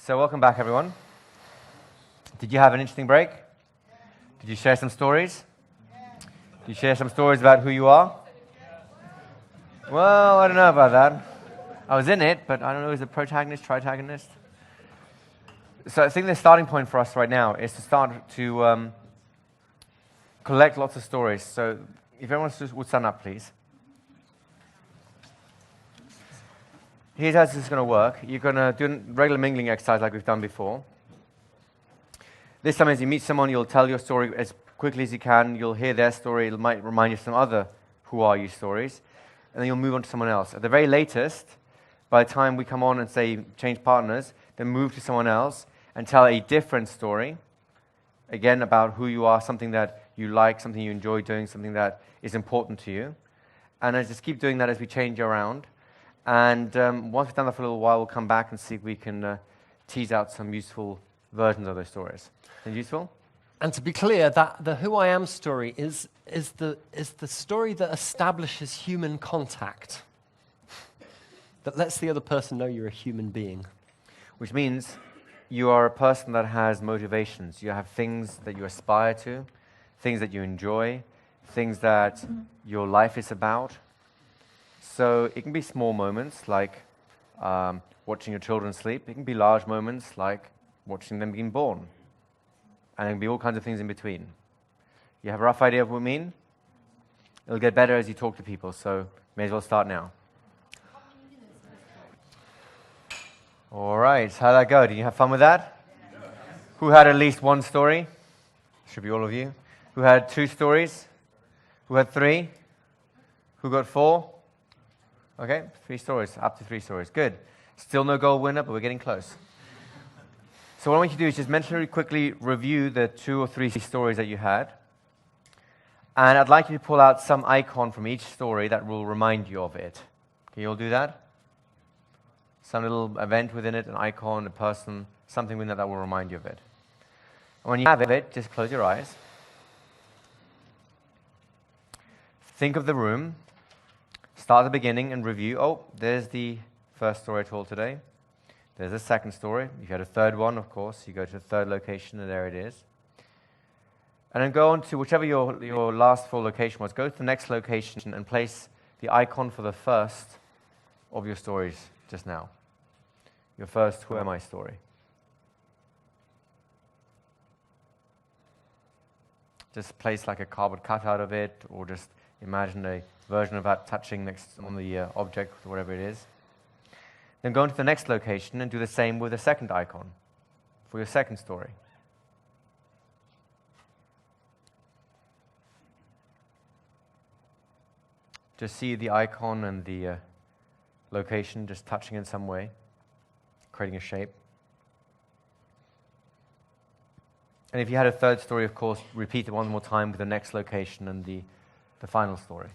So welcome back, everyone. Did you have an interesting break? Did you share some stories? Did you share some stories about who you are? Well, I don't know about that. I was in it, but I don't know, is it protagonist, tritagonist? So I think the starting point for us right now is to start to collect lots of stories. So if everyone would stand up, please. Here's how this is going to work. You're going to do a regular mingling exercise like we've done before. This time as you meet someone, you'll tell your story as quickly as you can. You'll hear their story. It might remind you of some other who are you stories. And then you'll move on to someone else. At the very latest, by the time we come on and say change partners, then move to someone else and tell a different story. Again, about who you are, something that you like, something you enjoy doing, something that is important to you. And I just keep doing that as we change around. And once we've done that for a little while, we'll come back and see if we can tease out some useful versions of those stories. Is it useful? And to be clear, that the Who I Am story is the story that establishes human contact, that lets the other person know you're a human being. Which means you are a person that has motivations. You have things that you aspire to, things that you enjoy, things that your life is about. So it can be small moments like watching your children sleep. It can be large moments like watching them being born. And it can be all kinds of things in between. You have a rough idea of what I mean? It'll get better as you talk to people, so may as well start now. All right, how'd that go? Did you have fun with that? Yes. Who had at least one story? Should be all of you. Who had 2 stories? Who had 3? Who got 4? Okay, 3 stories, up to 3 stories. Good. Still no gold winner, but we're getting close. So what I want you to do is just mentally quickly review the 2 or 3 stories that you had. And I'd like you to pull out some icon from each story that will remind you of it. Can you all do that? Some little event within it, an icon, a person, something within that will remind you of it. And when you have it, just close your eyes. Think of the room. Start at the beginning and review. Oh, there's the first story I told today. There's a second story. If you had a third one, of course, you go to the third location, and there it is. And then go on to whichever your last 4 location was. Go to the next location and place the icon for the first of your stories just now. Your first Who Am I story. Just place like a cardboard cutout of it, or just imagine a version of that touching next on the object, or whatever it is. Then go into the next location and do the same with the second icon for your second story. Just see the icon and the location just touching in some way, creating a shape. And if you had a third story, of course, repeat it one more time with the next location and the final story.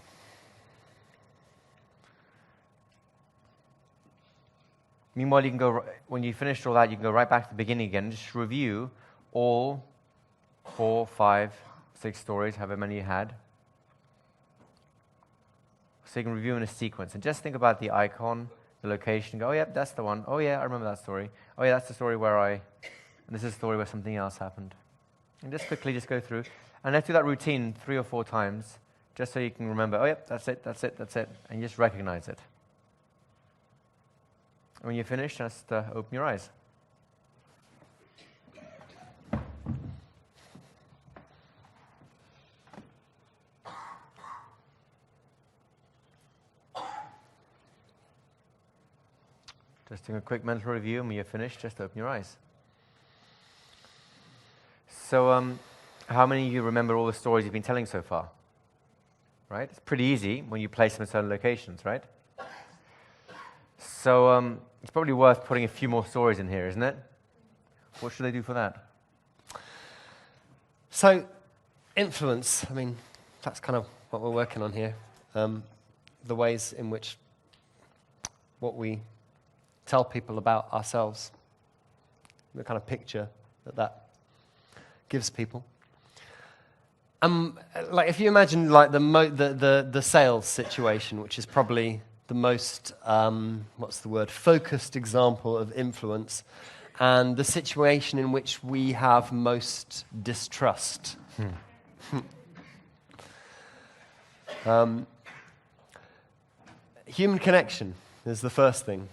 Meanwhile, you can go, when you finished all that, you can go right back to the beginning again and just review all 4, 5, 6 stories, however many you had. So you can review in a sequence. And just think about the icon, the location, go, oh yeah, that's the one. Oh yeah, I remember that story. Oh yeah, that's the story and this is the story where something else happened. And just quickly just go through. And let's do that routine 3 or 4 times, just so you can remember, oh yeah, that's it, that's it, that's it. And you just recognize it. When you're finished, just open your eyes. Just doing a quick mental review, and when you're finished, just open your eyes. So, how many of you remember all the stories you've been telling so far? Right? It's pretty easy when you place them in certain locations, right? So, it's probably worth putting a few more stories in here, isn't it? What should they do for that? So, influence, I mean, that's kind of what we're working on here. The ways in which what we tell people about ourselves, the kind of picture that gives people. Like if you imagine like the sales situation, which is probably the most, focused example of influence, and the situation in which we have most distrust. Human connection is the first thing.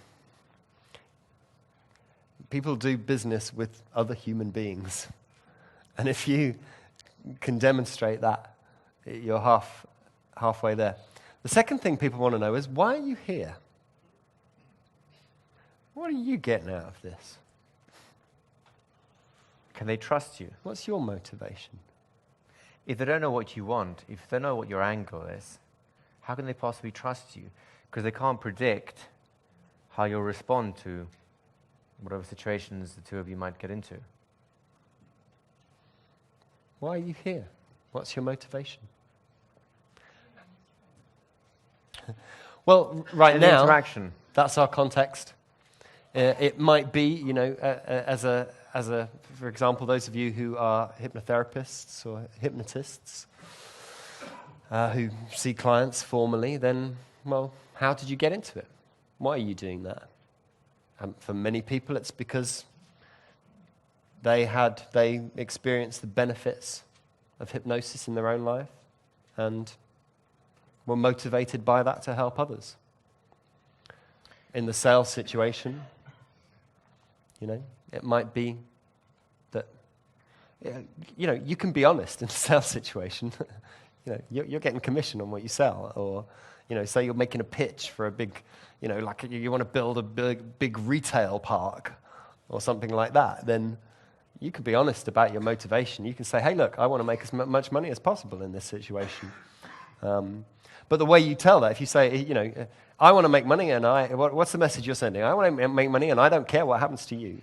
People do business with other human beings. And if you can demonstrate that, you're halfway there. The second thing people want to know is, why are you here? What are you getting out of this? Can they trust you? What's your motivation? If they don't know what you want, if they don't know what your angle is, how can they possibly trust you? Because they can't predict how you'll respond to whatever situations the two of you might get into. Why are you here? What's your motivation? Well, right now, interaction. That's our context. It might be, for example, those of you who are hypnotherapists or hypnotists who see clients formally, then, well, how did you get into it? Why are you doing that? For many people, it's because they experienced the benefits of hypnosis in their own life and were motivated by that to help others. In the sales situation, it might be that, you can be honest in a sales situation. You're getting commission on what you sell, or, say you're making a pitch for a big, like you want to build a big retail park or something like that, then you can be honest about your motivation. You can say, hey, look, I want to make as much money as possible in this situation. But the way you tell that, if you say, I want to make money, and what's the message you're sending? I want to make money, and I don't care what happens to you.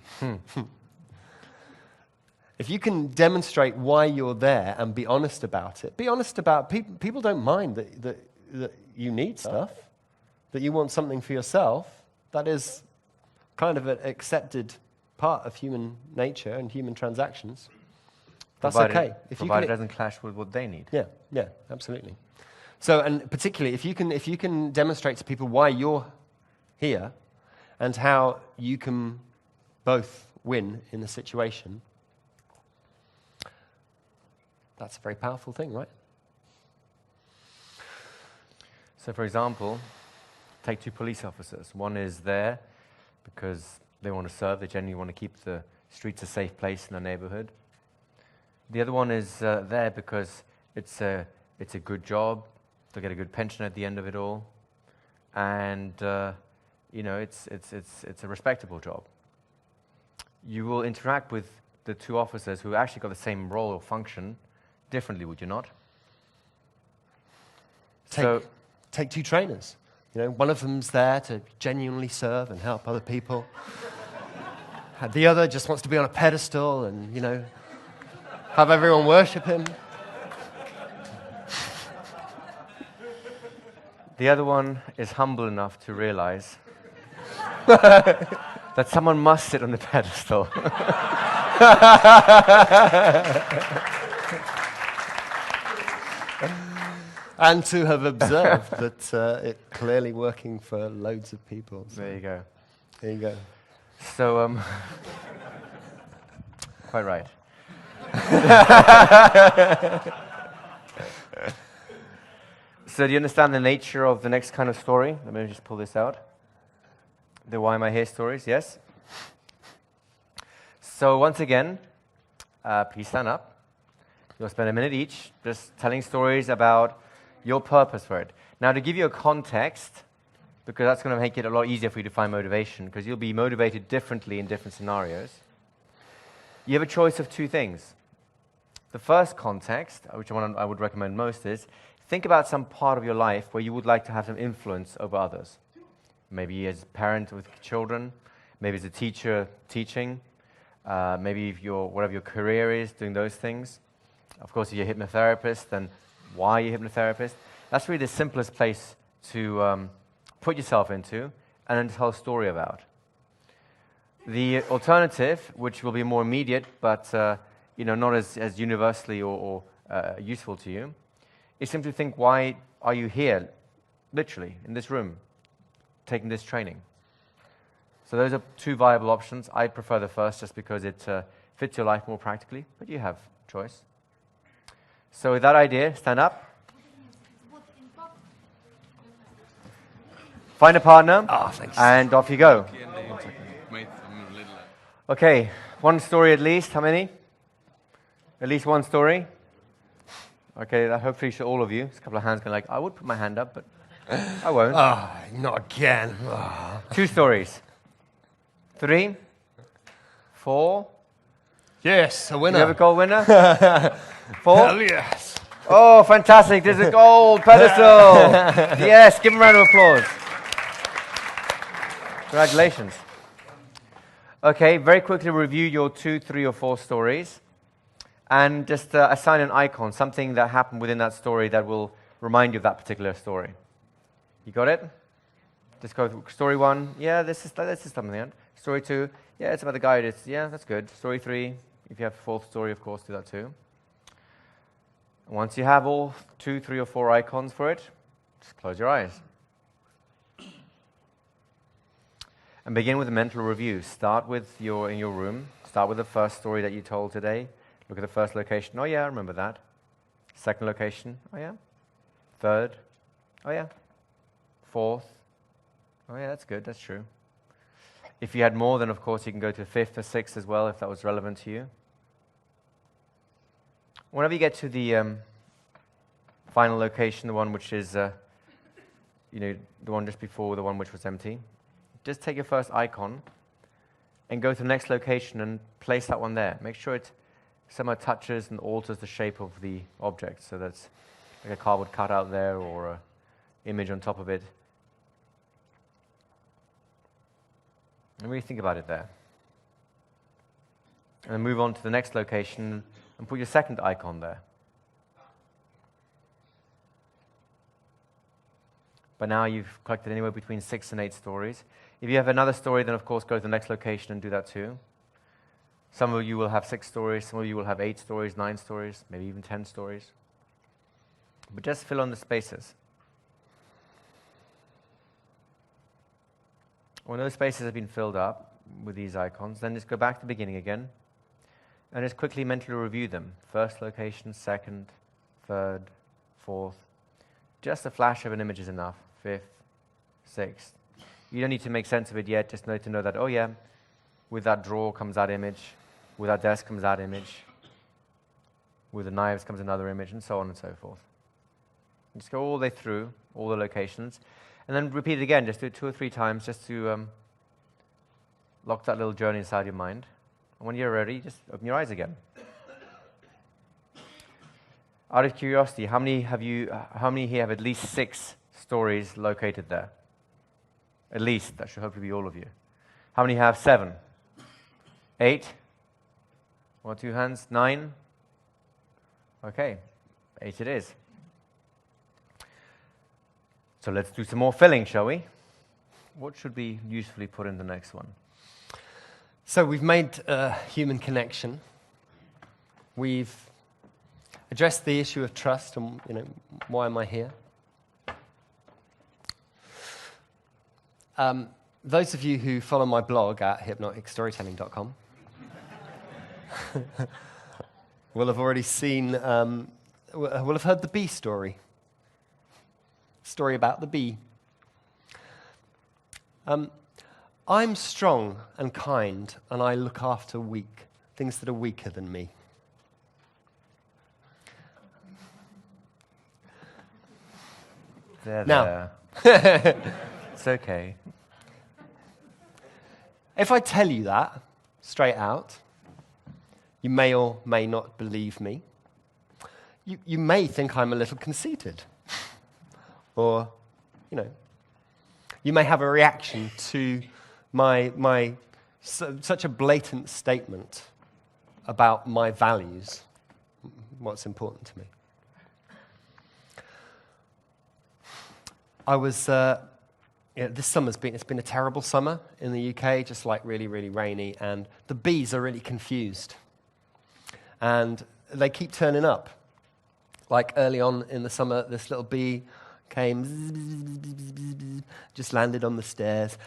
If you can demonstrate why you're there and be honest about it, people don't mind that you need stuff, that you want something for yourself. That is kind of an accepted part of human nature and human transactions. That's okay. Provided it doesn't clash with what they need. Yeah, absolutely. So, and particularly, if you can demonstrate to people why you're here and how you can both win in the situation, that's a very powerful thing, right? So, for example, take two police officers. One is there because they want to serve. They genuinely want to keep the streets a safe place in the neighborhood. The other one is there because it's a good job. They'll get a good pension at the end of it all, and it's a respectable job. You will interact with the two officers who actually got the same role or function differently, would you not? Take two trainers. One of them's there to genuinely serve and help other people. The other just wants to be on a pedestal and, have everyone worship him. The other one is humble enough to realize that someone must sit on the pedestal. And to have observed that it's clearly working for loads of people. So. There you go. So, quite right. So do you understand the nature of the next kind of story? Let me just pull this out. The why am I here stories, yes? So once again, please stand up. You'll spend a minute each just telling stories about your purpose for it. Now, to give you a context, because that's going to make it a lot easier for you to find motivation, because you'll be motivated differently in different scenarios. You have a choice of two things. The first context, which I would recommend most, is think about some part of your life where you would like to have some influence over others. Maybe as a parent with children, maybe as a teacher teaching, maybe if whatever your career is, doing those things. Of course, if you're a hypnotherapist, then why are you a hypnotherapist? That's really the simplest place to put yourself into and then tell a story about. The alternative, which will be more immediate, but not as universally or useful to you, is simply think, why are you here, literally, in this room? taking this training. So those are two viable options. I prefer the first just because it fits your life more practically, but you have choice. So with that idea, stand up. Find a partner, and off you go. Okay, one story at least. How many? At least one story? Okay, that hopefully should all of you. There's a couple of hands going like, I would put my hand up, but I won't. Not again. Oh. 2 stories. 3, 4. Yes, a winner. You have a gold winner? 4? Hell yes. Oh, fantastic. There's a gold pedestal. Yes, give him a round of applause. Congratulations. Okay, very quickly review your 2, 3, or 4 stories. And just assign an icon, something that happened within that story that will remind you of that particular story. You got it? Just go through story 1. Yeah, this is something. Story 2. Yeah, it's about the guy. Yeah, that's good. Story 3. If you have a 4th story, of course, do that too. Once you have all 2, 3, or 4 icons for it, just close your eyes. And begin with a mental review. Start with in your room. Start with the first story that you told today. Look at the first location. Oh yeah, I remember that. Second location. Oh yeah. Third. Oh yeah. 4th. Oh yeah, that's good. That's true. If you had more, then of course you can go to 5th or 6th as well, if that was relevant to you. Whenever you get to the final location, the one which is, the one just before the one which was empty, just take your first icon and go to the next location and place that one there. Make sure it somehow touches and alters the shape of the object, so that's like a cardboard cutout there or an image on top of it. And really think about it there. And then move on to the next location and put your second icon there. But now you've collected anywhere between 6 and 8 stories. If you have another story, then of course go to the next location and do that too. Some of you will have 6 stories, some of you will have 8 stories, 9 stories, maybe even 10 stories. But just fill in the spaces. When those spaces have been filled up with these icons, then just go back to the beginning again and just quickly mentally review them. First location, second, third, 4th. Just a flash of an image is enough. 5th, 6th. You don't need to make sense of it yet, just to know that, oh yeah, with that drawer comes that image, with that desk comes that image, with the knives comes another image, and so on and so forth. Just go all the way through all the locations, and then repeat it again. Just do it 2 or 3 times just to lock that little journey inside your mind. And when you're ready, just open your eyes again. Out of curiosity, how many here have at least 6 stories located there? At least, that should hopefully be all of you. How many have 7? 8? 1 or 2 hands? 9? Okay, 8 it is. So let's do some more filling, shall we? What should we usefully put in the next one? So we've made human connection. We've addressed the issue of trust and, why am I here? Those of you who follow my blog at hypnoticstorytelling.com will have already seen, will have heard the bee story. Story about the bee. I'm strong and kind, and I look after things that are weaker than me. Now, it's okay. If I tell you that straight out, you may or may not believe me. You may think I'm a little conceited. Or, you may have a reaction to my such a blatant statement about my values, what's important to me. I was, this summer's been a terrible summer in the UK, just like really, really rainy, and the bees are really confused. And they keep turning up. Like early on in the summer, this little bee came, zzz, zzz, zzz, zzz, zzz, just landed on the stairs.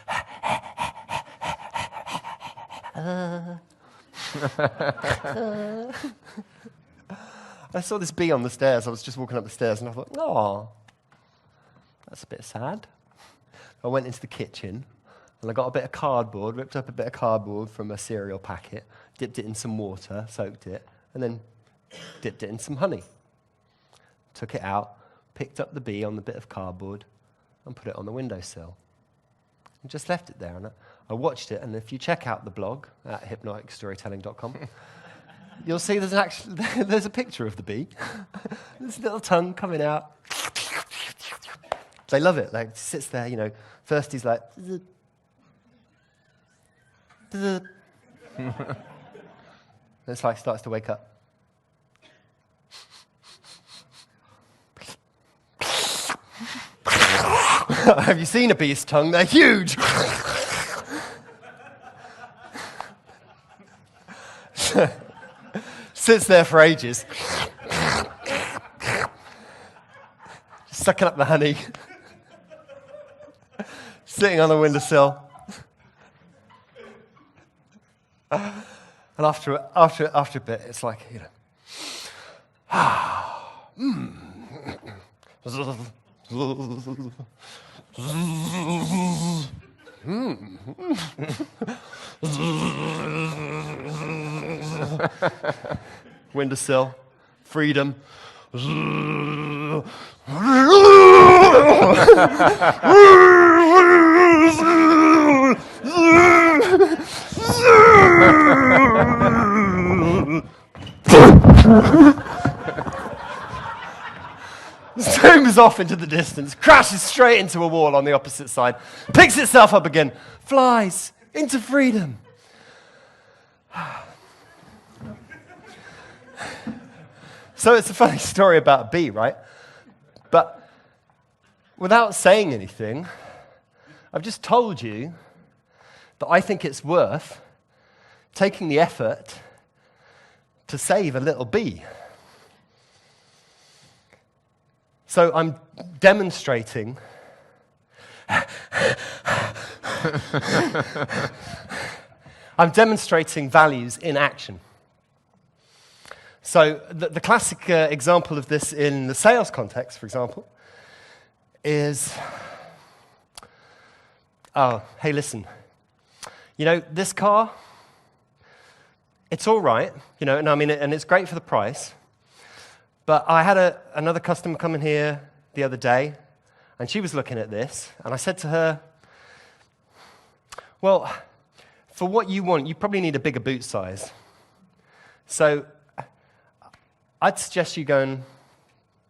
I saw this bee on the stairs. I was just walking up the stairs, and I thought, oh, that's a bit sad. I went into the kitchen, and I got a bit of cardboard, ripped up a bit of cardboard from a cereal packet, dipped it in some water, soaked it, and then dipped it in some honey. Took it out, picked up the bee on the bit of cardboard, and put it on the windowsill. And just left it there. And I watched it, and if you check out the blog at hypnoticstorytelling.com, you'll see there's a picture of the bee. This little tongue coming out. They love it. Like, it sits there, you know. First he's like, then it's like starts to wake up. Have you seen a bee's tongue? They're huge. Sits there for ages. Sucking up the honey. Sitting on the windowsill. And after a bit, it's like, you know. Windowsill, freedom. Zooms off into the distance, crashes straight into a wall on the opposite side, picks itself up again, flies into freedom. So it's a funny story about a bee, right? But without saying anything, I've just told you that I think it's worth taking the effort to save a little bee. So I'm demonstrating values in action. So the classic example of this in the sales context, for example, is, oh, hey, listen, you know, this car, it's all right, you know, and I mean, and it's great for the price, but I had another customer come in here the other day, and she was looking at this, and I said to her, well, for what you want, you probably need a bigger boot size. So I'd suggest you go and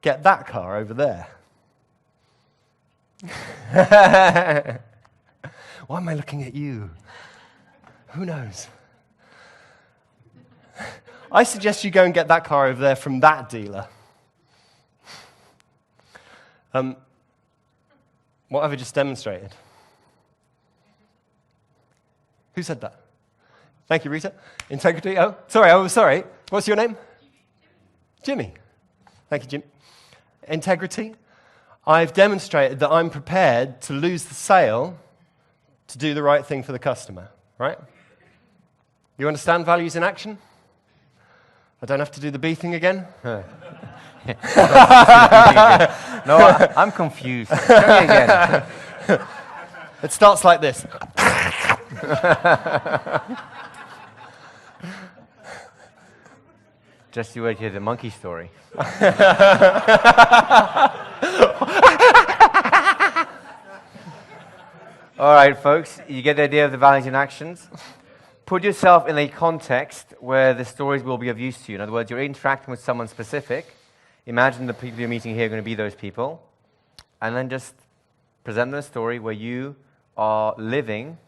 get that car over there. Why am I looking at you? Who knows? I suggest you go and get that car over there from that dealer. What have I just demonstrated? Who said that? Thank you, Rita. Integrity. Oh, sorry. What's your name? Jimmy. Thank you, Jim. Integrity. I've demonstrated that I'm prepared to lose the sale to do the right thing for the customer, right? You understand values in action? I don't have to do the B thing again? No, I'm confused. Show me again. It starts like this. Just you wait to hear the monkey story. All right, folks, you get the idea of the values and actions. Put yourself in a context where the stories will be of use to you. In other words, you're interacting with someone specific. Imagine the people you're meeting here are going to be those people. And then just present them a story where you are living,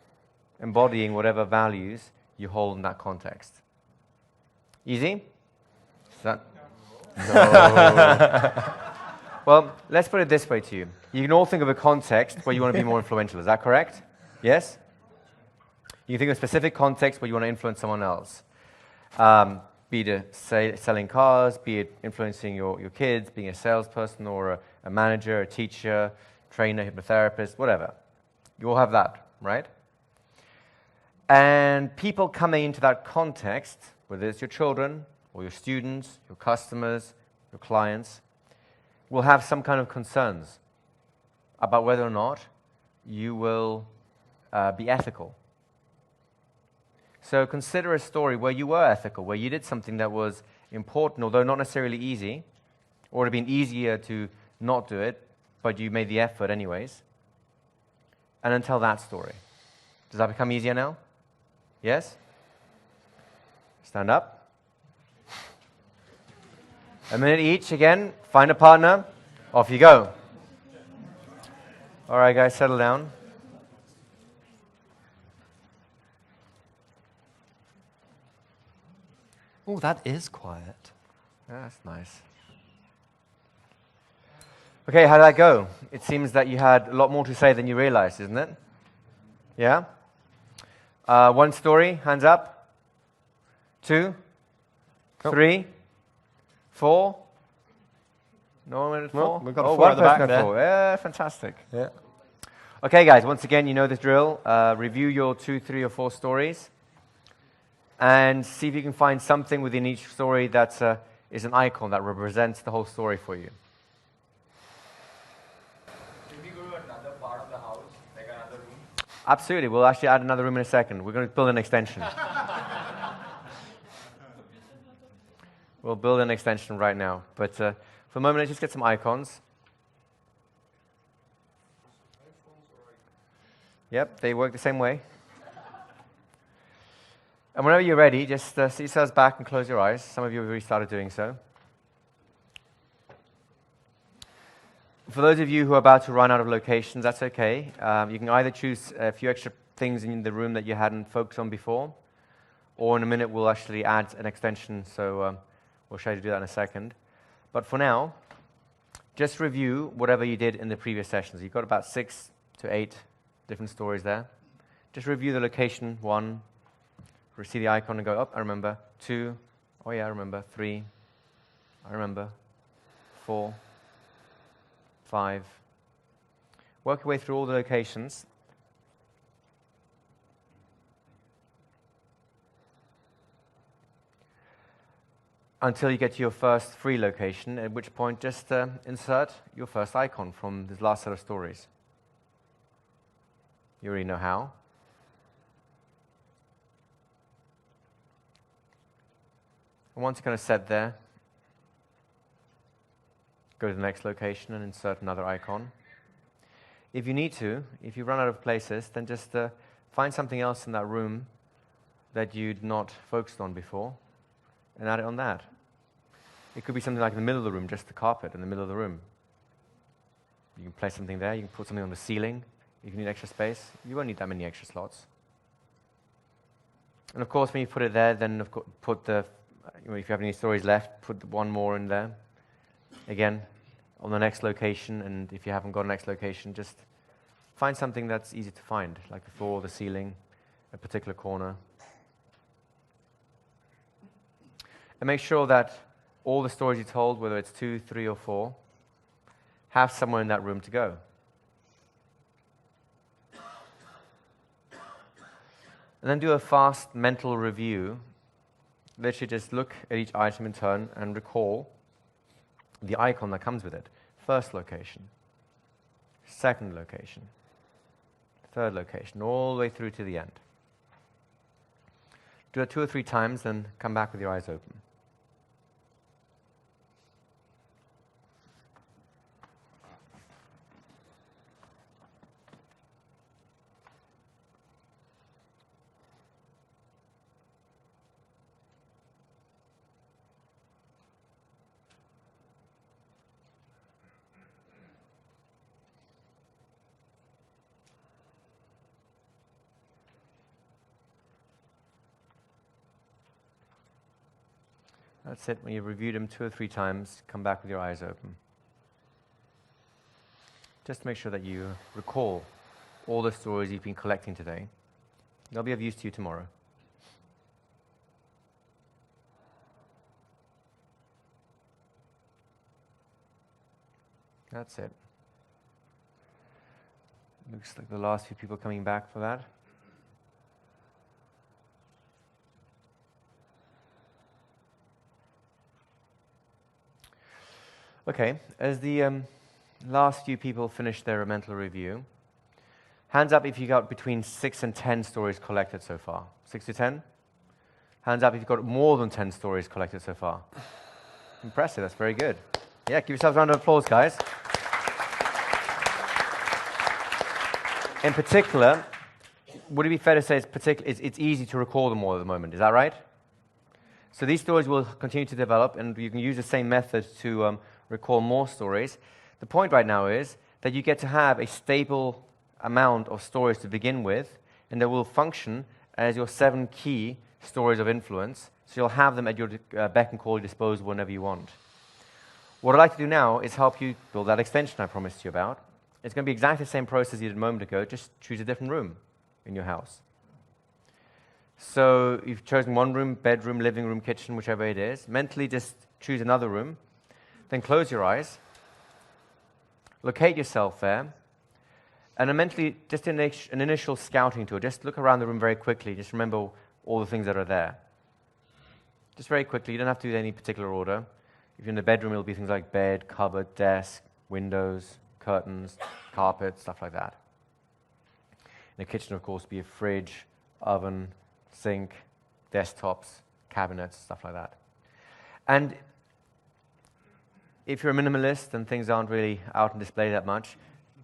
embodying whatever values you hold in that context. Easy? Is that? No. Well, let's put it this way to you. You can all think of a context where you want to be more influential. Is that correct? Yes? You can think of a specific context where you want to influence someone else. Be it selling cars, be it influencing your kids, being a salesperson or a manager, a teacher, trainer, hypnotherapist, whatever. You all have that, right? And people coming into that context, whether it's your children or your students, your customers, your clients, will have some kind of concerns about whether or not you will be ethical. So consider a story where you were ethical, where you did something that was important, although not necessarily easy, or it would have been easier to not do it, but you made the effort anyways. And then tell that story. Does that become easier now? Yes? Stand up. A minute each again. Find a partner. Off you go. All right, guys, settle down. Oh, that is quiet. Yeah, that's nice. Okay, how did that go? It seems that you had a lot more to say than you realized, isn't it? Yeah? One story, hands up. 2, 3, 4. No one at 4? Well, we've got a oh, 4 at one the back person at there. 4. Yeah, fantastic. Yeah. Okay, guys, once again, you know this drill. Review your 2, 3, or 4 stories and see if you can find something within each story that is an icon that represents the whole story for you. Should we go to another part of the house, like another room? Absolutely. We'll actually add another room in a second. We're going to build an extension. We'll build an extension right now. But for the moment, let's just get some icons. Yep, they work the same way. And whenever you're ready, just sit yourselves back and close your eyes. Some of you have already started doing so. For those of you who are about to run out of locations, that's okay. You can either choose a few extra things in the room that you hadn't focused on before, or in a minute we'll actually add an extension, so we'll show you to do that in a second. But for now, just review whatever you did in the previous sessions. You've got about 6 to 8 different stories there. Just review the location, 1, see the icon and go, oh, I remember. 2, oh yeah, I remember. 3, I remember. 4, 5. Work your way through all the locations. Until you get to your first free location, at which point just insert your first icon from this last set of stories. You already know how. And once you're kind of set there, go to the next location and insert another icon. If you need to, if you run out of places, then just find something else in that room that you'd not focused on before and add it on that. It could be something like in the middle of the room, just the carpet in the middle of the room. You can place something there, you can put something on the ceiling. If you need extra space, you won't need that many extra slots. And of course, when you put it there, then of course, put the, if you have any stories left, put one more in there. Again, on the next location, and if you haven't got a next location, just find something that's easy to find, like the floor, the ceiling, a particular corner. And make sure that all the stories you told, whether it's 2, 3, or 4, have somewhere in that room to go. And then do a fast mental review. Literally just look at each item in turn and recall the icon that comes with it. First location, second location, third location, all the way through to the end. Do it 2 or 3 times, then come back with your eyes open. That's it. When you've reviewed them 2 or 3 times, come back with your eyes open. Just to make sure that you recall all the stories you've been collecting today. They'll be of use to you tomorrow. That's it. Looks like the last few people coming back for that. Okay, as the last few people finish their mental review, hands up if you got between 6 and 10 stories collected so far. 6 to 10? Hands up if you've got more than 10 stories collected so far. Impressive, that's very good. Yeah, give yourselves a round of applause, guys. In particular, would it be fair to say it's easy to recall them all at the moment, is that right? So these stories will continue to develop, and you can use the same method to recall more stories. The point right now is that you get to have a stable amount of stories to begin with, and they will function as your 7 key stories of influence, so you'll have them at your beck and call, disposal whenever you want. What I'd like to do now is help you build that extension I promised you about. It's going to be exactly the same process you did a moment ago, just choose a different room in your house. So you've chosen one room, bedroom, living room, kitchen, whichever it is. Mentally just choose another room, then close your eyes, locate yourself there, and then mentally just an initial scouting tour. Just look around the room very quickly. Just remember all the things that are there. Just very quickly. You don't have to do it in any particular order. If you're in the bedroom, it'll be things like bed, cupboard, desk, windows, curtains, carpet, stuff like that. In the kitchen, of course, be a fridge, oven, sink, desktops, cabinets, stuff like that. And if you're a minimalist and things aren't really out on display that much,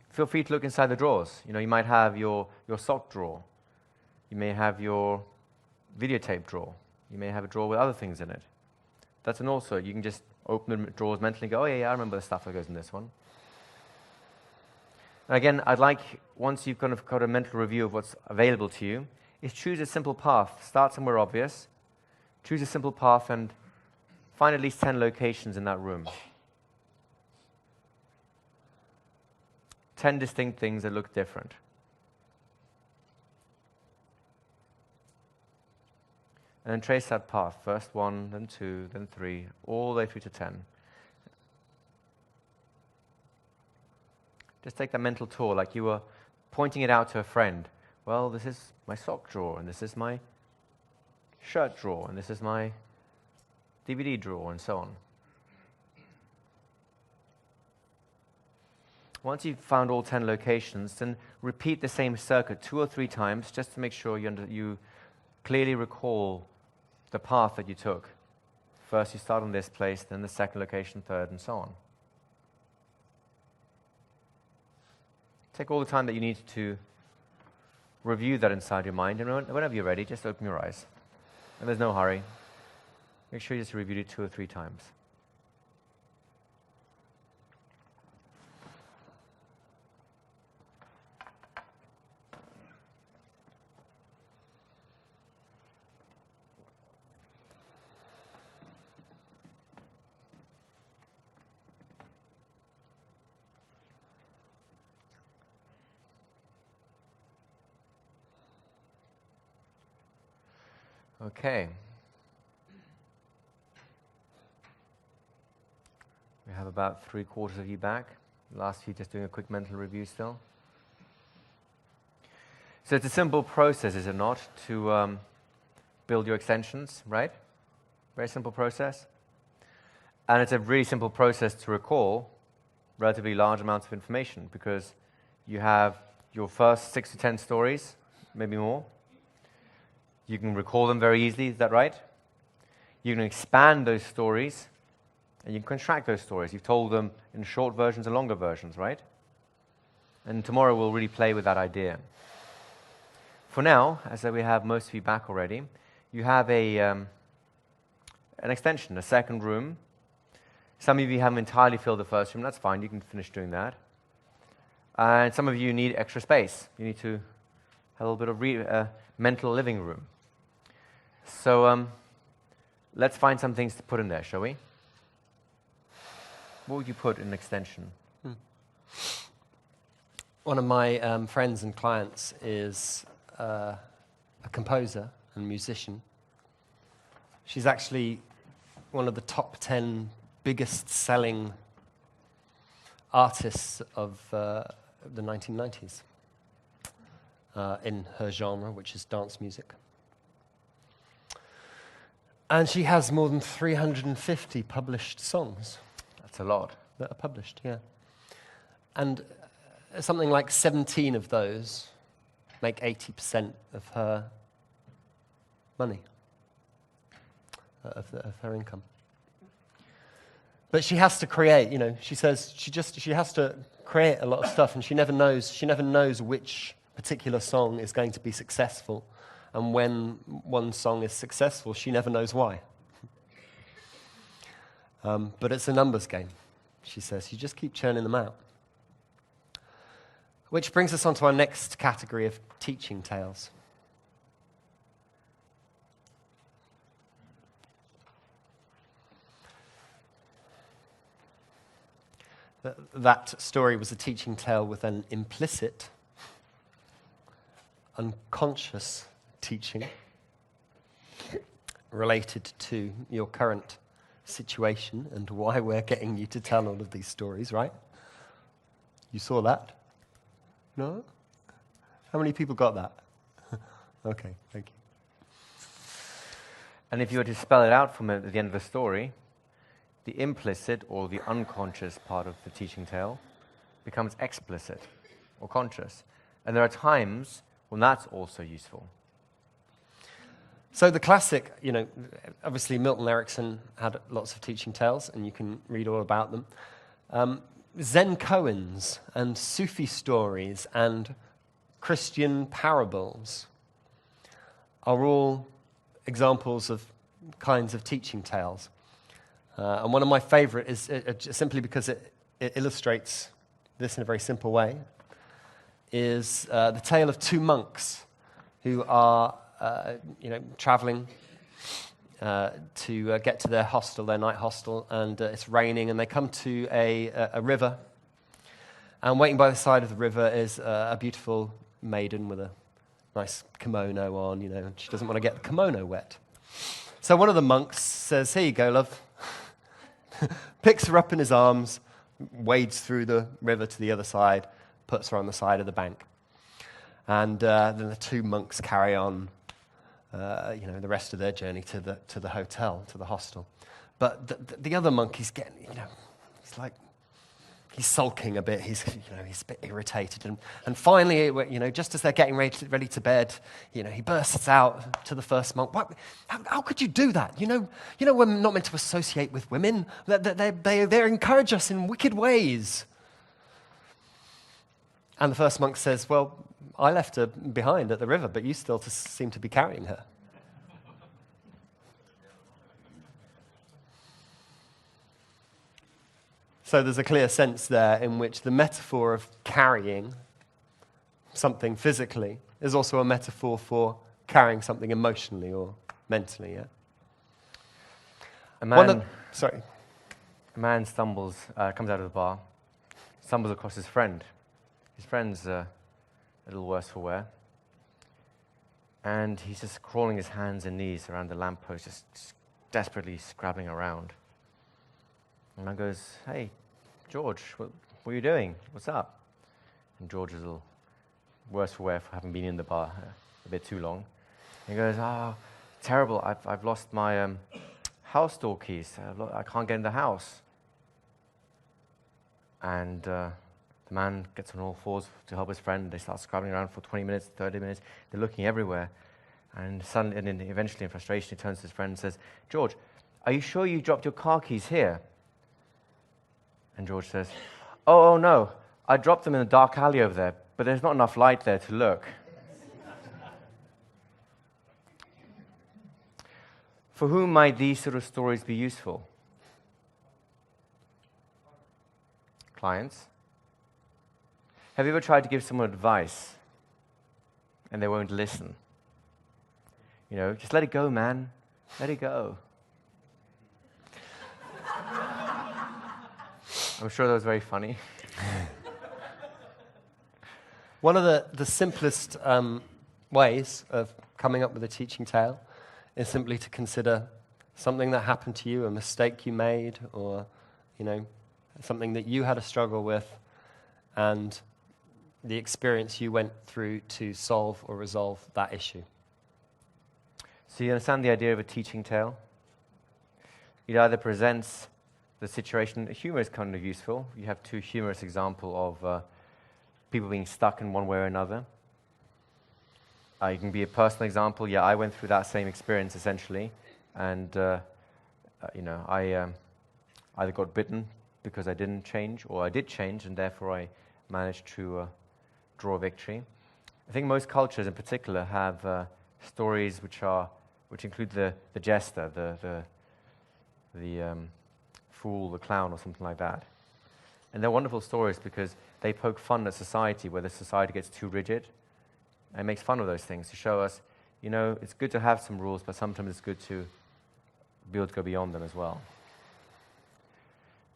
feel free to look inside the drawers. You know, you might have your sock drawer. You may have your videotape drawer. You may have a drawer with other things in it. That's an also. You can just open the drawers mentally and go, oh yeah, I remember the stuff that goes in this one. And again, I'd like, once you've kind of got a mental review of what's available to you, is choose a simple path. Start somewhere obvious. Choose a simple path and find at least 10 locations in that room. 10 distinct things that look different. And then trace that path. First 1, then 2, then 3, all the way through to 10. Just take that mental tour like you were pointing it out to a friend. Well, this is my sock drawer, and this is my shirt drawer, and this is my DVD drawer, and so on. Once you've found all 10 locations, then repeat the same circuit 2 or 3 times just to make sure you clearly recall the path that you took. First you start on this place, then the second location, third, and so on. Take all the time that you need to review that inside your mind, and whenever you're ready, just open your eyes. And there's no hurry. Make sure you just review it 2 or 3 times. Okay. We have about 3/4 of you back. Last few just doing a quick mental review still. So it's a simple process, is it not, to build your extensions, right? Very simple process. And it's a really simple process to recall relatively large amounts of information, because you have your first 6 to 10 stories, maybe more. You can recall them very easily, is that right? You can expand those stories, and you can contract those stories. You've told them in short versions and longer versions, right? And tomorrow we'll really play with that idea. For now, as we have most of you back already, you have an extension, a second room. Some of you haven't entirely filled the first room. That's fine. You can finish doing that. And some of you need extra space. You need to have a little bit of mental living room. So let's find some things to put in there, shall we? What would you put in an extension? One of my friends and clients is a composer and musician. She's actually one of the top 10 biggest selling artists of the 1990s in her genre, which is dance music. And she has more than 350 published songs. That's a lot. That are published, yeah. And something like 17 of those make 80% of her money, of her income. But she has to create, she says she has to create a lot of stuff, and she never knows which particular song is going to be successful. And when one song is successful, she never knows why. But it's a numbers game, she says. You just keep churning them out. Which brings us on to our next category of teaching tales. That story was a teaching tale with an implicit, unconscious teaching related to your current situation and why we're getting you to tell all of these stories, right? You saw that? No? How many people got that? Okay, thank you. And if you were to spell it out from at the end of the story, the implicit or the unconscious part of the teaching tale becomes explicit or conscious. And there are times when that's also useful. So the classic, obviously Milton Erickson had lots of teaching tales, and you can read all about them. Zen koans and Sufi stories and Christian parables are all examples of kinds of teaching tales. And one of my favorite is simply because it illustrates this in a very simple way, is the tale of two monks who are traveling to get to their hostel, their night hostel, and it's raining, and they come to a river, and waiting by the side of the river is a beautiful maiden with a nice kimono on, and she doesn't want to get the kimono wet. So one of the monks says, "Here you go, love," picks her up in his arms, wades through the river to the other side, puts her on the side of the bank. And then the two monks carry on the rest of their journey to the hotel, to the hostel. But the other monk, he's getting, he's sulking a bit. He's a bit irritated. And finally, just as they're getting ready to bed, he bursts out to the first monk. How could you do that? We're not meant to associate with women. They encourage us in wicked ways. And the first monk says, "Well, I left her behind at the river, but you still seem to be carrying her." So there's a clear sense there in which the metaphor of carrying something physically is also a metaphor for carrying something emotionally or mentally, yeah? A man stumbles, comes out of the bar, stumbles across his friend. His friend's a little worse for wear. And he's just crawling his hands and knees around the lamppost, just desperately scrabbling around. And man goes, "Hey, George, what are you doing? What's up?" And George is a little worse for wear for having been in the bar a bit too long. And he goes, "Oh, terrible, I've lost my house door keys. I can't get in the house." And the man gets on all fours to help his friend. They start scrabbling around for 20 minutes, 30 minutes. They're looking everywhere. And suddenly, and then eventually in frustration, he turns to his friend and says, "George, are you sure you dropped your car keys here?" And George says, Oh, no, I dropped them in a dark alley over there, but there's not enough light there to look." For whom might these sort of stories be useful? Clients? Have you ever tried to give someone advice and they won't listen? Just let it go, man. Let it go. I'm sure that was very funny. One of the simplest ways of coming up with a teaching tale is simply to consider something that happened to you, a mistake you made, or, something that you had a struggle with, and the experience you went through to solve or resolve that issue. So you understand the idea of a teaching tale? It either presents the situation, humor is kind of useful. You have two humorous examples of people being stuck in one way or another. It can be a personal example. Yeah, I went through that same experience essentially, and I either got bitten because I didn't change, or I did change, and therefore I managed to draw a victory. I think most cultures, in particular, have stories which include the jester, the fool, the clown, or something like that. And they're wonderful stories because they poke fun at society, where the society gets too rigid, and makes fun of those things to show us, it's good to have some rules, but sometimes it's good to be able to go beyond them as well.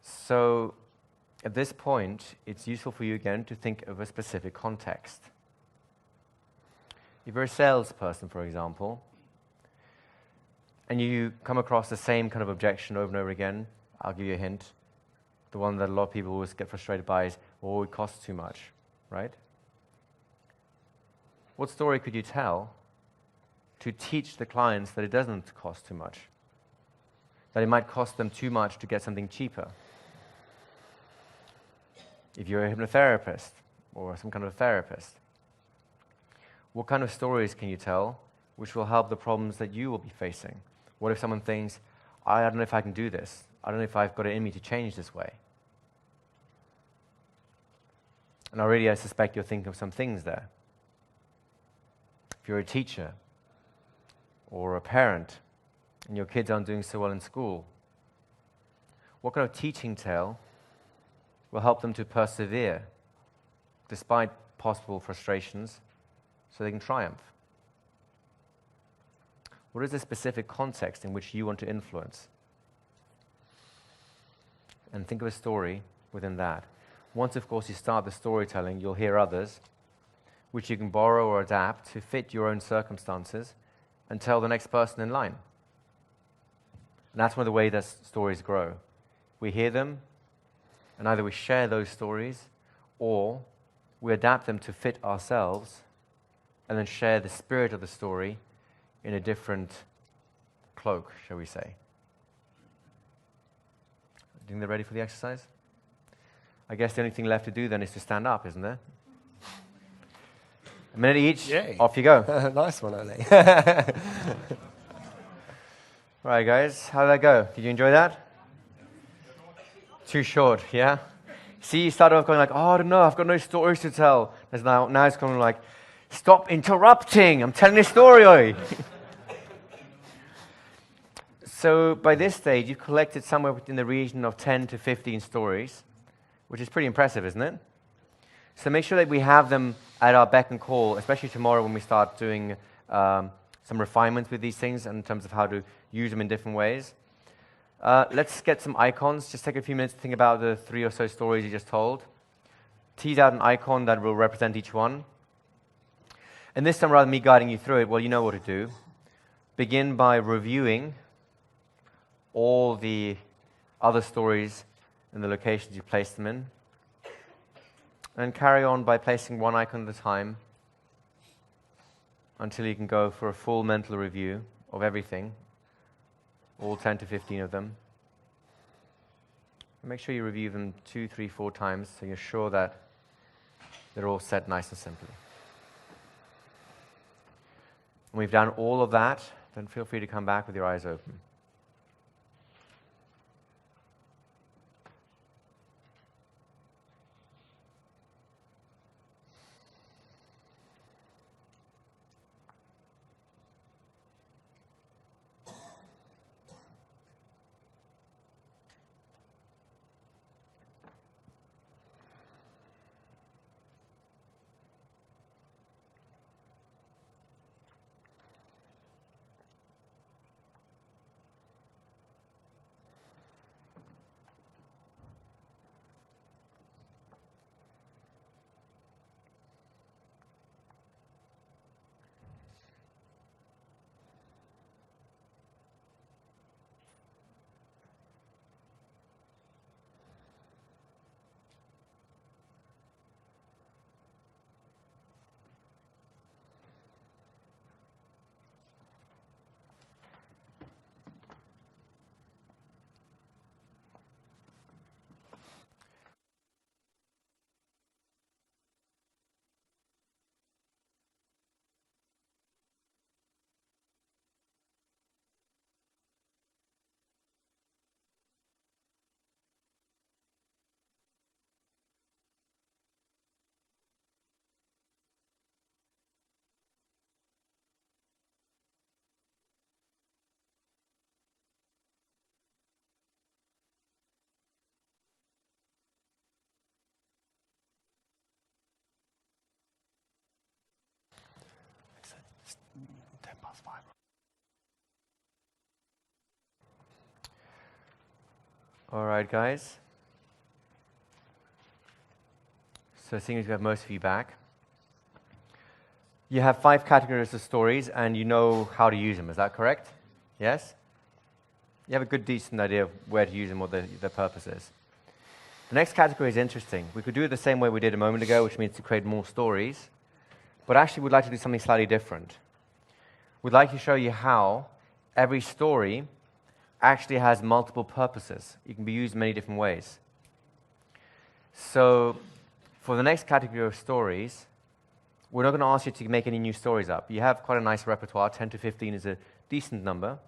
So at this point, it's useful for you again to think of a specific context. If you're a salesperson, for example, and you come across the same kind of objection over and over again, I'll give you a hint. The one that a lot of people always get frustrated by is, oh, it costs too much, right? What story could you tell to teach the clients that it doesn't cost too much? That it might cost them too much to get something cheaper? If you're a hypnotherapist or some kind of a therapist, what kind of stories can you tell which will help the problems that you will be facing? What if someone thinks, I don't know if I can do this. I don't know if I've got it in me to change this way. And already I suspect you're thinking of some things there. If you're a teacher or a parent and your kids aren't doing so well in school, what kind of teaching tale will help them to persevere despite possible frustrations so they can triumph? What is the specific context in which you want to influence? And think of a story within that. Once, of course, you start the storytelling, you'll hear others, which you can borrow or adapt to fit your own circumstances and tell the next person in line. And that's one of the ways that stories grow. We hear them, and either we share those stories, or we adapt them to fit ourselves, and then share the spirit of the story in a different cloak, shall we say. Do you think they're ready for the exercise? I guess the only thing left to do then is to stand up, isn't there? A minute each, Yay. Off you go. Nice one, Ole. All right, guys, how did that go? Did you enjoy that? Too short, yeah? See, you started off going like, oh, I don't know, I've got no stories to tell. Now it's going like, stop interrupting, I'm telling a story, oi. So by this stage, you've collected somewhere within the region of 10 to 15 stories, which is pretty impressive, isn't it? So make sure that we have them at our beck and call, especially tomorrow when we start doing some refinements with these things in terms of how to use them in different ways. Let's get some icons. Just take a few minutes to think about the 3 or so stories you just told. Tease out an icon that will represent each one. And this time, rather than me guiding you through it, well, you know what to do. Begin by reviewing all the other stories and the locations you placed them in. And carry on by placing one icon at a time until you can go for a full mental review of everything, all 10 to 15 of them. And make sure you review them 2, 3, 4 times so you're sure that they're all set nice and simply. When we've done all of that, then feel free to come back with your eyes open. All right, guys. So seeing as we have most of you back, you have 5 categories of stories, and you know how to use them. Is that correct? Yes? You have a good, decent idea of where to use them, what their purpose is. The next category is interesting. We could do it the same way we did a moment ago, which means to create more stories, but actually we'd like to do something slightly different. We'd like to show you how every story actually has multiple purposes. It can be used in many different ways. So, for the next category of stories, we're not going to ask you to make any new stories up. You have quite a nice repertoire. 10 to 15 is a decent number.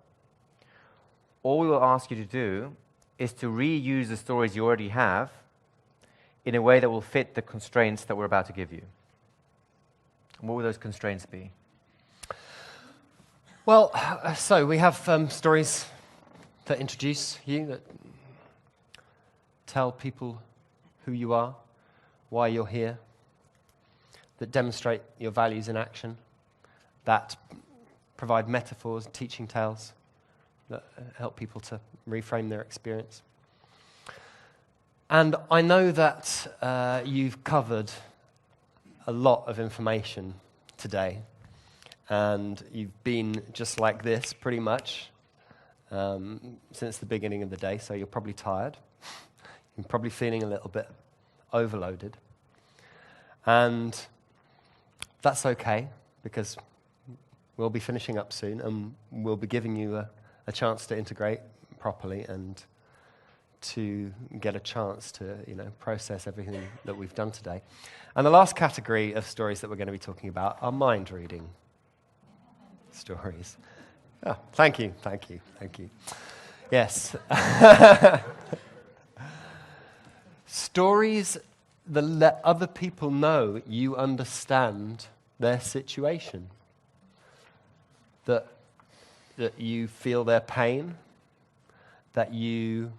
All we will ask you to do is to reuse the stories you already have in a way that will fit the constraints that we're about to give you. And what will those constraints be? Well, so we have stories that introduce you, that tell people who you are, why you're here, that demonstrate your values in action, that provide metaphors, teaching tales, that help people to reframe their experience. And I know that you've covered a lot of information today, and you've been just like this pretty much since the beginning of the day, so you're probably tired. You're probably feeling a little bit overloaded. And that's okay, because we'll be finishing up soon, and we'll be giving you a chance to integrate properly and to get a chance to, process everything that we've done today. And the last category of stories that we're going to be talking about are mind-reading stories. Oh, thank you. Yes. Stories that let other people know you understand their situation, that you feel their pain, that you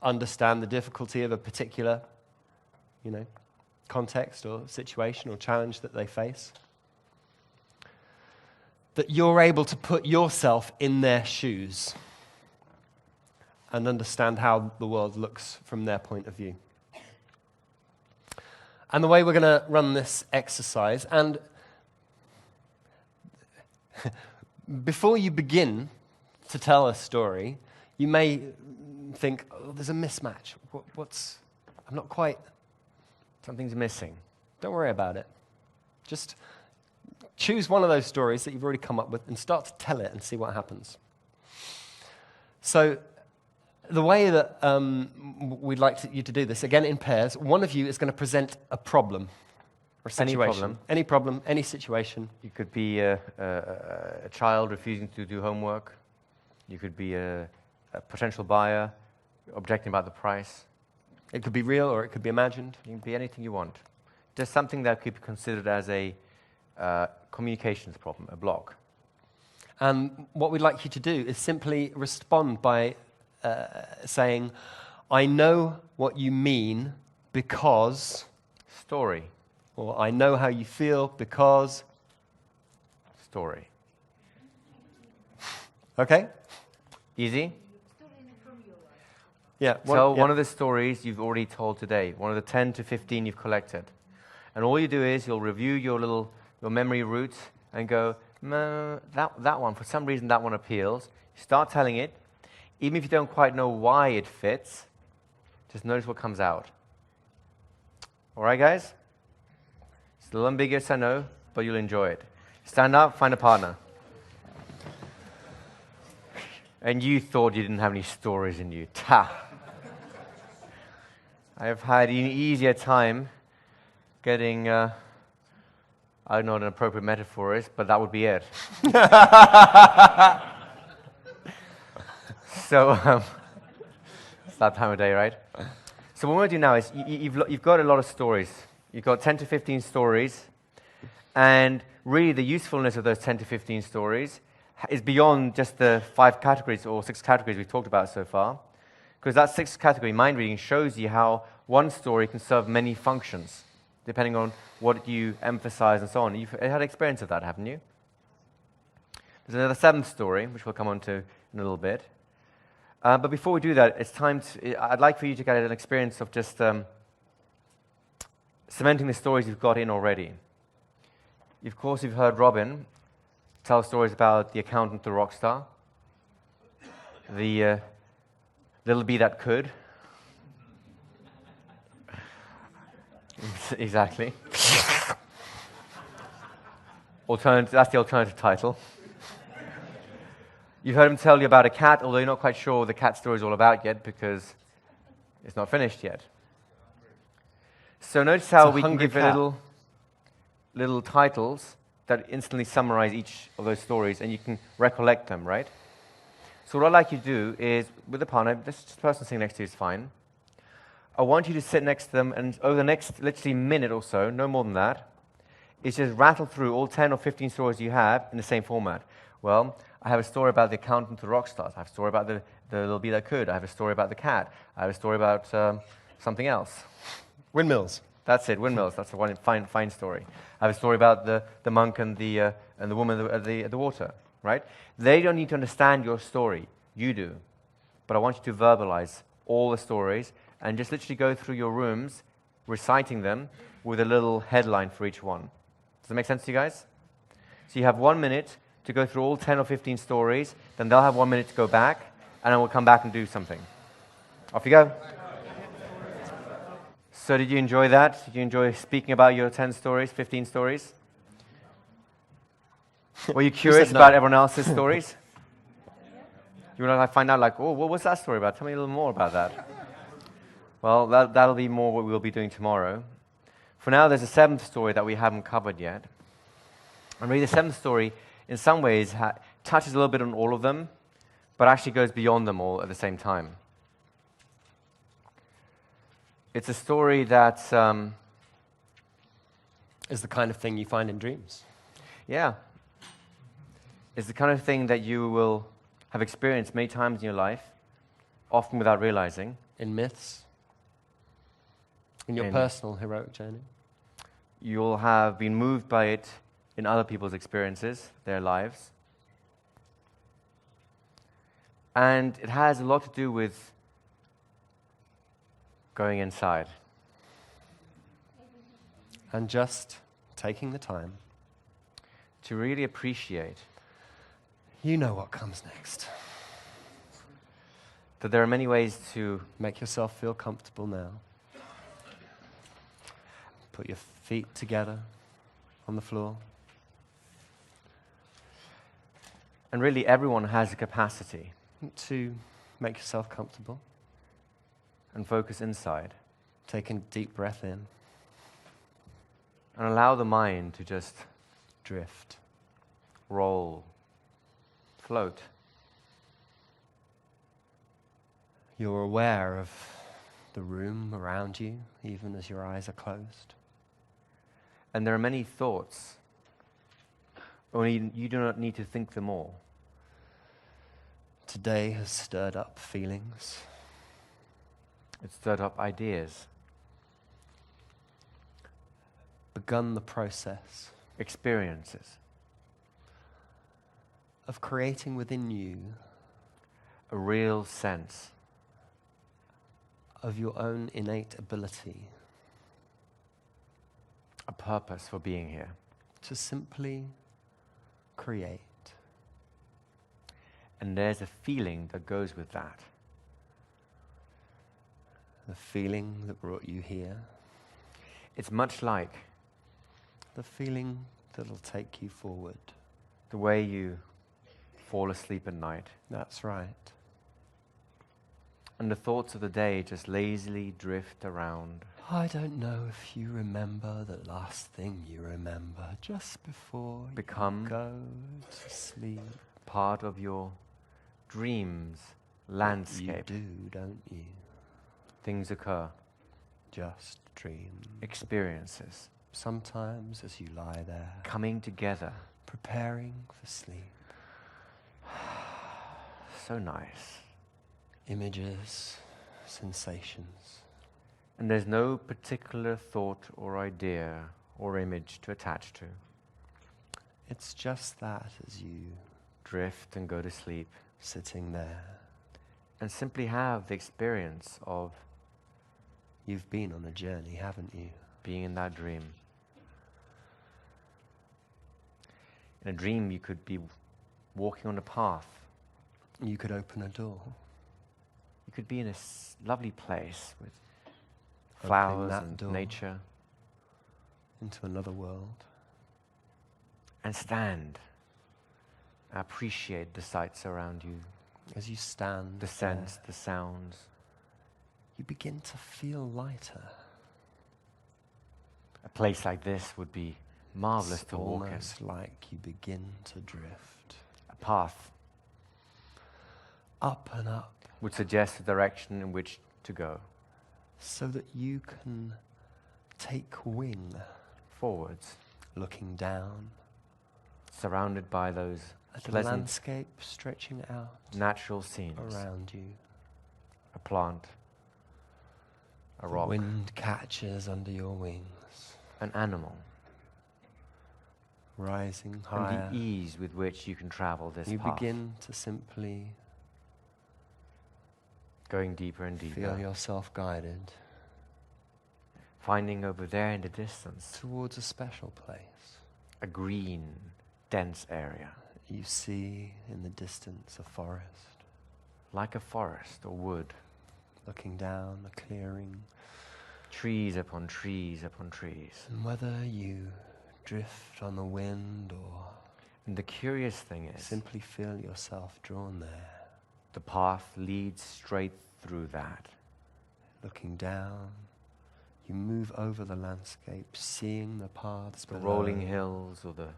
understand the difficulty of a particular, context or situation or challenge that they face, that you're able to put yourself in their shoes and understand how the world looks from their point of view. And the way we're going to run this exercise, and before you begin to tell a story, you may think, oh, there's a mismatch. I'm not quite, something's missing. Don't worry about it. Just choose one of those stories that you've already come up with and start to tell it and see what happens. So the way that we'd like you to do this, again in pairs, one of you is going to present a problem or a situation. Any problem, any situation. You could be a child refusing to do homework. You could be a potential buyer objecting about the price. It could be real or it could be imagined. It can be anything you want. Just something that could be considered as a communications problem, a block. And what we'd like you to do is simply respond by saying, I know what you mean because... Story. Or I know how you feel because... Story. Okay? Easy? Yeah. One of the stories you've already told today, one of the 10 to 15 you've collected. And all you do is you'll review your memory roots and go, no, that one, for some reason that one appeals. You start telling it. Even if you don't quite know why it fits, just notice what comes out. All right, guys? It's a little ambiguous, I know, but you'll enjoy it. Stand up, find a partner. And you thought you didn't have any stories in you. Ta! I've had an easier time getting, I don't know what an appropriate metaphor is, but that would be it. So, it's that time of day, right? So what we're going to do now is, you've got a lot of stories. You've got 10 to 15 stories, and really the usefulness of those 10 to 15 stories is beyond just the 5 categories or 6 categories we've talked about so far, because that 6th category, mind reading, shows you how one story can serve many functions, depending on what you emphasize and so on. You've had experience of that, haven't you? There's another 7th story, which we'll come on to in a little bit. But before we do that, it's time to, I'd like for you to get an experience of just cementing the stories you've got in already. Of course, you've heard Robin tell stories about the accountant, the rock star, the little bee that could. Exactly. That's the alternative title. You've heard him tell you about a cat, although you're not quite sure what the cat story is all about yet because it's not finished yet. So notice how we can give it little titles that instantly summarize each of those stories, and you can recollect them, right? So what I'd like you to do is, with a partner, this person sitting next to you is fine. I want you to sit next to them, and over the next literally minute or so, no more than that, is just rattle through all 10 or 15 stories you have in the same format. Well, I have a story about the accountant, the rock stars. I have a story about the little bee that could. I have a story about the cat. I have a story about something else. Windmills. That's it, windmills. That's a one fine story. I have a story about the monk and the woman at the water, right? They don't need to understand your story. You do. But I want you to verbalize all the stories and just literally go through your rooms, reciting them with a little headline for each one. Does that make sense to you guys? So you have 1 minute to go through all 10 or 15 stories, then they'll have 1 minute to go back, and then we'll come back and do something. Off you go. So did you enjoy that? Did you enjoy speaking about your 10 stories, 15 stories? Were you curious about everyone else's stories? You want to find out, like, oh, what was that story about? Tell me a little more about that. Well, that'll be more what we'll be doing tomorrow. For now, there's a 7th story that we haven't covered yet. And really, the 7th story, in some ways, touches a little bit on all of them, but actually goes beyond them all at the same time. It's a story that is the kind of thing you find in dreams. Yeah. It's the kind of thing that you will have experienced many times in your life, often without realizing. In myths. In your personal heroic journey. You'll have been moved by it in other people's experiences, their lives. And it has a lot to do with going inside. And just taking the time to really appreciate. You know what comes next. That there are many ways to make yourself feel comfortable now. Put your feet together on the floor. And really, everyone has a capacity to make yourself comfortable. And focus inside. Take a deep breath in. And allow the mind to just drift, roll, float. You're aware of the room around you, even as your eyes are closed. And there are many thoughts, only you do not need to think them all. Today has stirred up feelings. It stirred up ideas. Begun the process. Experiences. Of creating within you a real sense of your own innate ability. A purpose for being here. To simply create. And there's a feeling that goes with that. The feeling that brought you here. It's much like the feeling that'll take you forward. The way you fall asleep at night. That's right. And the thoughts of the day just lazily drift around. I don't know if you remember the last thing you remember just before you go to sleep. Part of your dreams, landscape. You do, don't you? Things occur. Just dream. Experiences. Sometimes as you lie there. Coming together. Preparing for sleep. So nice. Images, sensations. And there's no particular thought or idea or image to attach to. It's just that as you drift and go to sleep. Sitting there. and simply have the experience of You've been on a journey, haven't you? being in that dream. In a dream, you could be walking on a path. You could open a door. You could be in a lovely place with Opening flowers that and door. nature, Into another world. and stand, appreciate the sights around you, As you stand the scents, the sounds. you begin to feel lighter. A place like this would be marvelous It's to walk in. almost like you begin to drift. A path Up and up, would suggest the direction in which to go. so that you can take wing, Forwards, looking down surrounded by those at the pleasant landscape stretching out natural scenes. around you. A plant, a The rock, wind catches under your wings, an animal, rising and higher. the ease with which you can travel this You path. begin to simply Going deeper and deeper. feel yourself guided Finding over there in the distance towards a special place. a green, dense area, You see in the distance a forest, like a forest or wood, looking down a clearing. trees upon trees upon trees. And whether you drift on the wind or And the curious thing is, simply feel yourself drawn there, the path leads straight through that. looking down, you move over the landscape, seeing the paths The below. rolling hills or the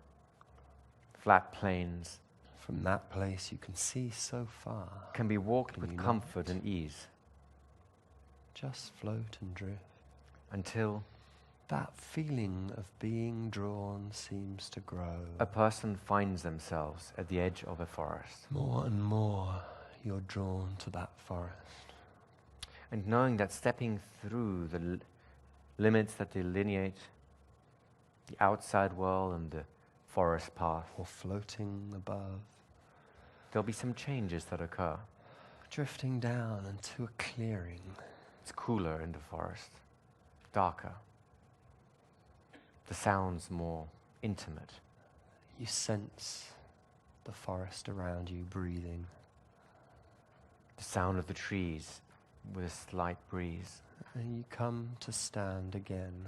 flat plains From that place you can see so far. can be walked Can with you comfort not? and ease Just float and drift. until That feeling of being drawn seems to grow. a person finds themselves at the edge of a forest. More and more you're drawn to that forest. And knowing that stepping through the limits that delineate the outside world and the forest path, Or floating above, there'll be some changes that occur. drifting down into a clearing. It's cooler in the forest, darker. The sounds more intimate. You sense the forest around you breathing. The sound of the trees with a slight breeze. And you come to stand again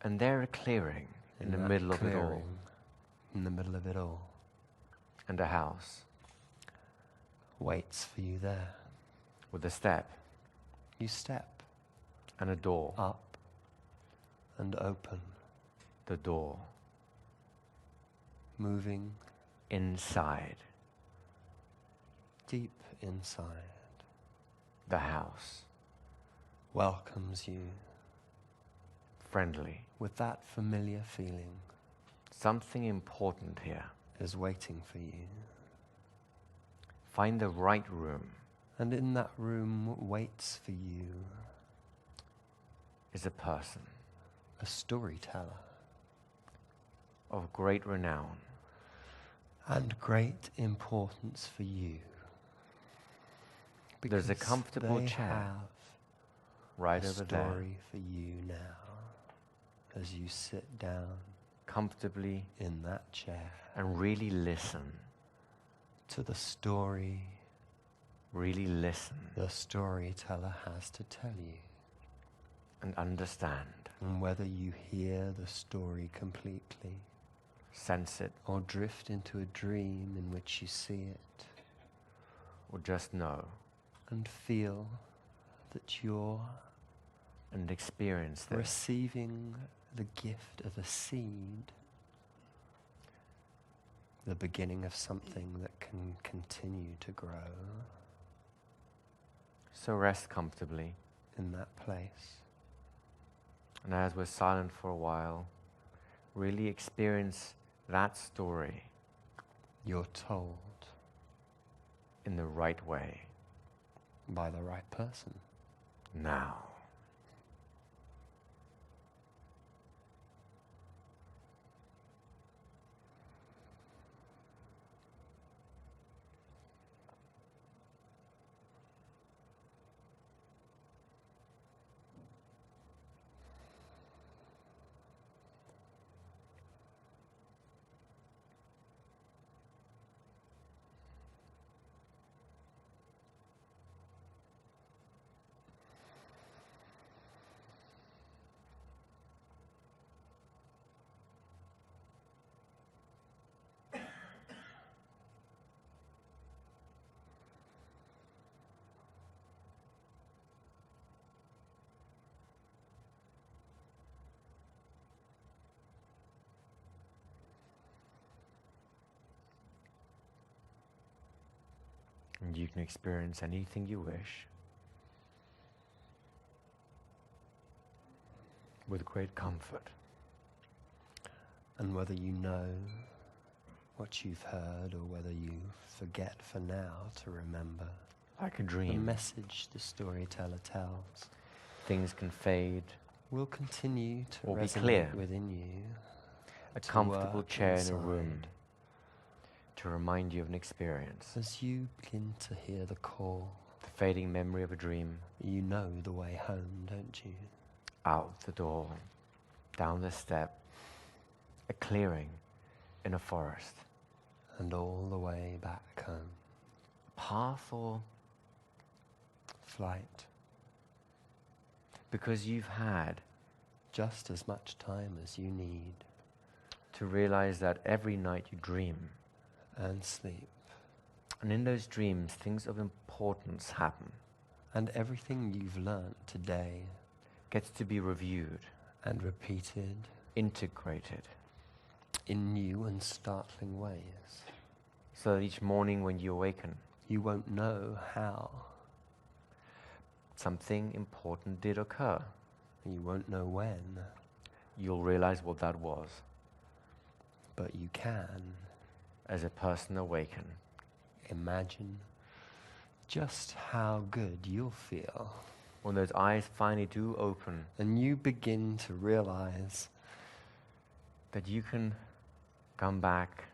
And there a clearing in the that middle of it all. clearing, in the middle of it all, And a house waits for you there. with a step You step and a door. up and open, The door moving inside deep inside, the house. welcomes you Friendly. with that familiar feeling, Something important here. is waiting for you. Find the right room And in that room waits for you is a person a storyteller of great renown. and great importance for you. There's a Because comfortable they chair have right a over there. story for you now as you sit down Comfortably in that chair and really listen. to the story Really listen the storyteller has to tell you. and understand. And whether you hear the story completely Sense it or drift into a dream in which you see it or just know and feel that you're and experience this. receiving the gift of a seed, the beginning of something that can continue to grow So rest comfortably. in that place. And as we're silent for a while, really experience that story You're told in the right way by the right person. now. and you can experience anything you wish with great comfort. And whether you know what you've heard or whether you forget for now to remember, Like a the dream, message the storyteller tells things can fade. will continue to Or be resonate clear. within you. A to comfortable work chair in a inside. room to remind you of an experience. As you begin to hear the call, The fading memory of a dream. you know the way home, don't you? Out the door, down the step, a clearing in a forest. And all the way back home. Path or Flight. because you've had Just as much time as you need. to realize that every night you dream. And sleep. And in those dreams, things of importance happen. And everything you've learnt today Gets to be reviewed, and repeated integrated. in new and startling ways. So that each morning when you awaken, You won't know how. something important did occur. You won't know when. You'll realize what that was But you can as a person awaken. imagine just how good you'll feel. When those eyes finally do open, And you begin to realize that you can come back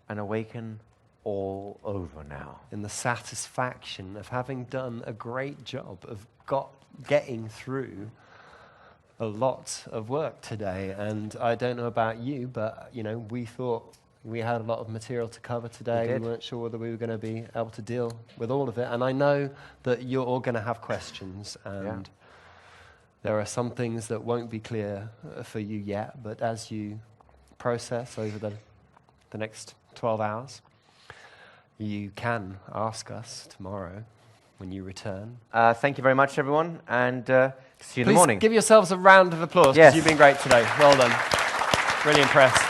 and awaken all over now. in the satisfaction of having done a great job of getting through a lot of work today. And I don't know about you, but we thought we had a lot of material to cover today. did. We weren't sure whether we were going to be able to deal with all of it. And I know that you're all going to have questions, and there are some things that won't be clear for you yet, but as you process over the next 12 hours, you can ask us tomorrow when you return. Thank you very much, everyone, and see you in the Please morning. give yourselves a round of applause because Yes. you've been great today. Well done. Really impressed.